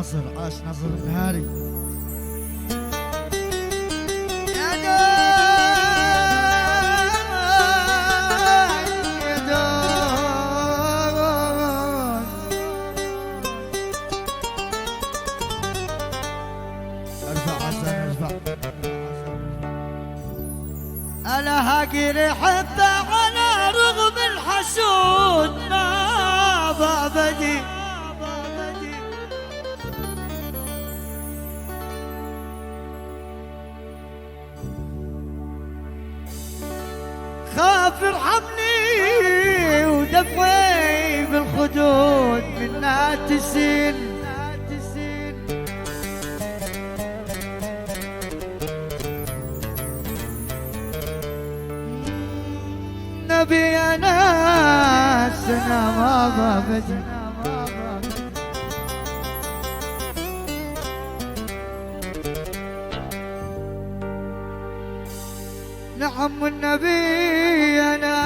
ناصر، عاش ناصر النهاري. يا دون ارفع حسن ارفع. انا هاجر حبه على رغم الحسود ما بابدي. خاف ارحمني ودفعي بالخدود من ناتسين. نبي انا سنة ما بدي. نعم والنبي أنا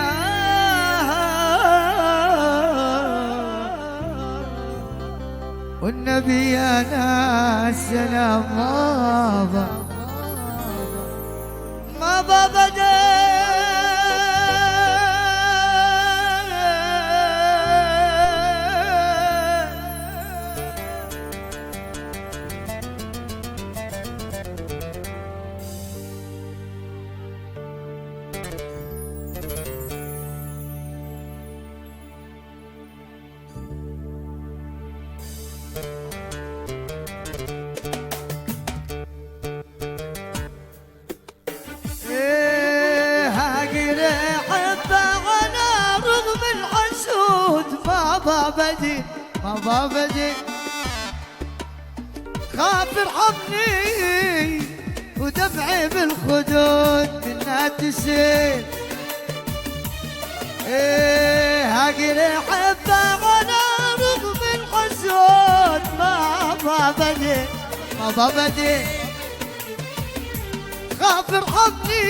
والنبي أنا السلام ما بدا. ما بابدي خاف ارحمني ودمعي بالخدود من ناتسين. هاجر حبه على رغم الحسود ما بابدي خاف ارحمني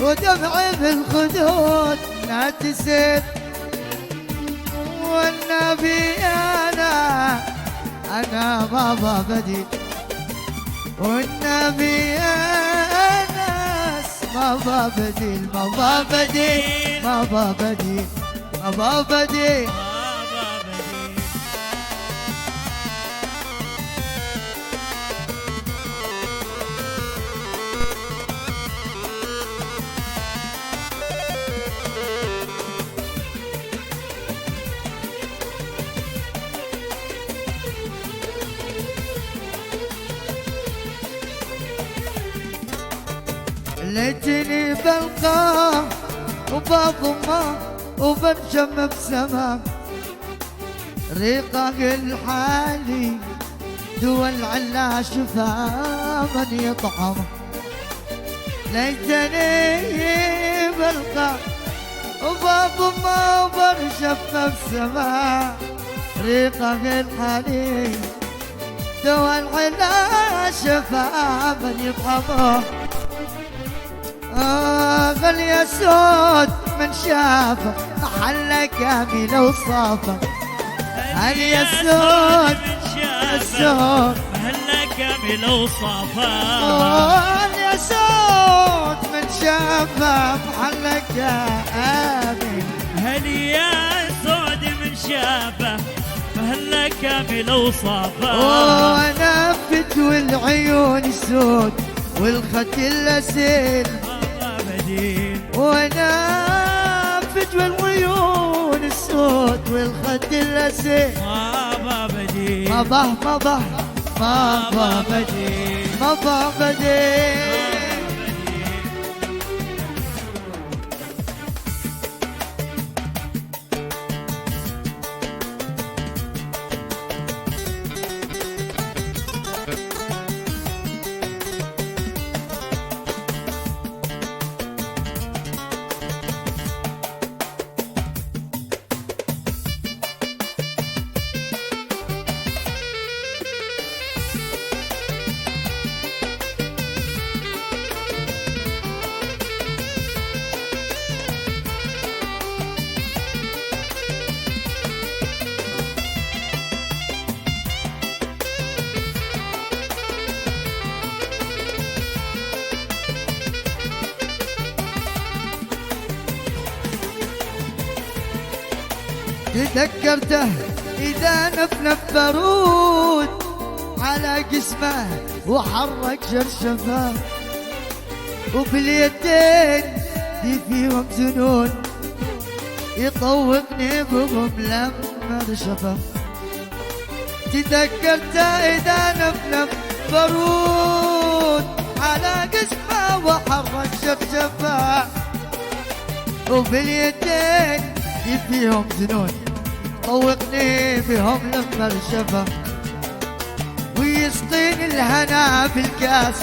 ودمعي بالخدود من ناتسين. والنبي أنا ما بابدي والنبي أنس ما بابدي ما بابدي. ليتني بلقاه وبضمه وبنشم بسماه ريقه الحالي دول علا شفاه من يطعمه. ليتني بلقاه وبضمه وبنشم بسماه ريقه الحالي دول علا شفاه من يطعمه. غل يا سود من شافه محله كامل وصافه. هل يا سود محله كامل وصافه. هل يا سود من شافه محله كامل. هل يا سود من شافه محله كامل وصافه. ونفت والعيون السود والخد الأسيل ونافت والعيون السود والخد الأسيل. ما بدي ما بدي. تذكرته إذا نفنف بارود على جسمه وحرك شرشفه، وباليدين دي فيهم زنون يطوقني بهم لما رشفه. تذكرته إذا نفنف بارود على جسمه وحرك شرشفه، وباليدين دي فيهم زنون طوقني بهم لما رشفه. ويسقيني الهنا بالكاس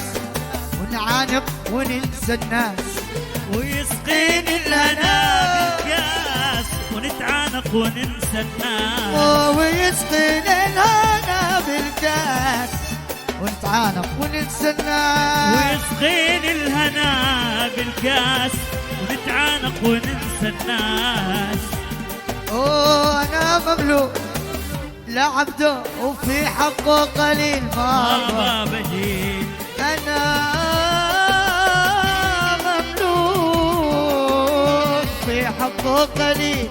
ونعانق وننسى الناس، ويسقيني الهنا بالكاس ونتعانق وننسى الناس. ويسقيني الهنا بالكاس ونتعانق وننسى الناس. ويسقيني الهنا بالكاس ونتعانق وننسى الناس. أنا مملوك لعبده وفي حقه قليل ما بجيل. أنا مملوك في حقه قليل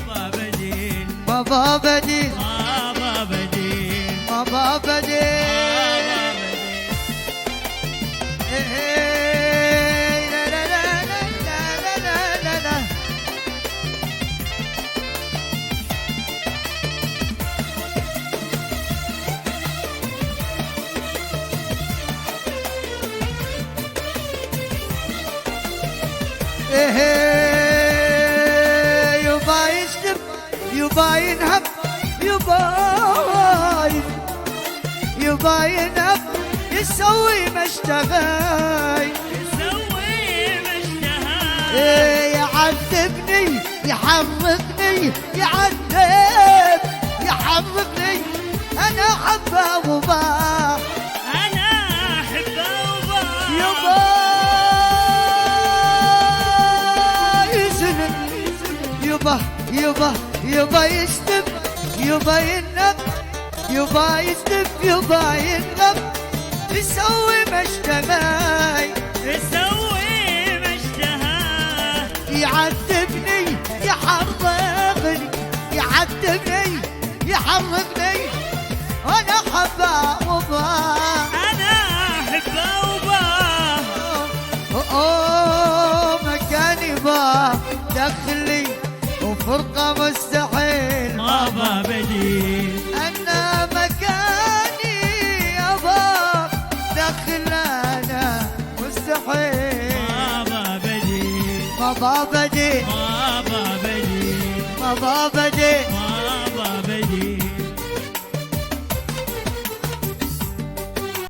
ما بجيل. ما بديل ما بجيل. ما بديل. لا لا لا لا لا لا لا. يبا يشتم يبا ينهب يبا ينهب يسوي ما اشتهى يعذبني يحرقني يعذب يحرقني. أنا أحبه وباه أنا أحبه وباه. يبا يزن يبا يشتم يبا ينب يبا يشتم يبا ينب يسوي ما اشتهى يعذبني يحرقني يعذبني يحرقني. أنا أحبه وباه أنا أحبه وباه. مكاني باه دخلي وفرقة مستحيل ما بديل. أنا مكاني أبا دخل أنا مستحيل ما بديل. ما بديل ما بديل. ما بديل.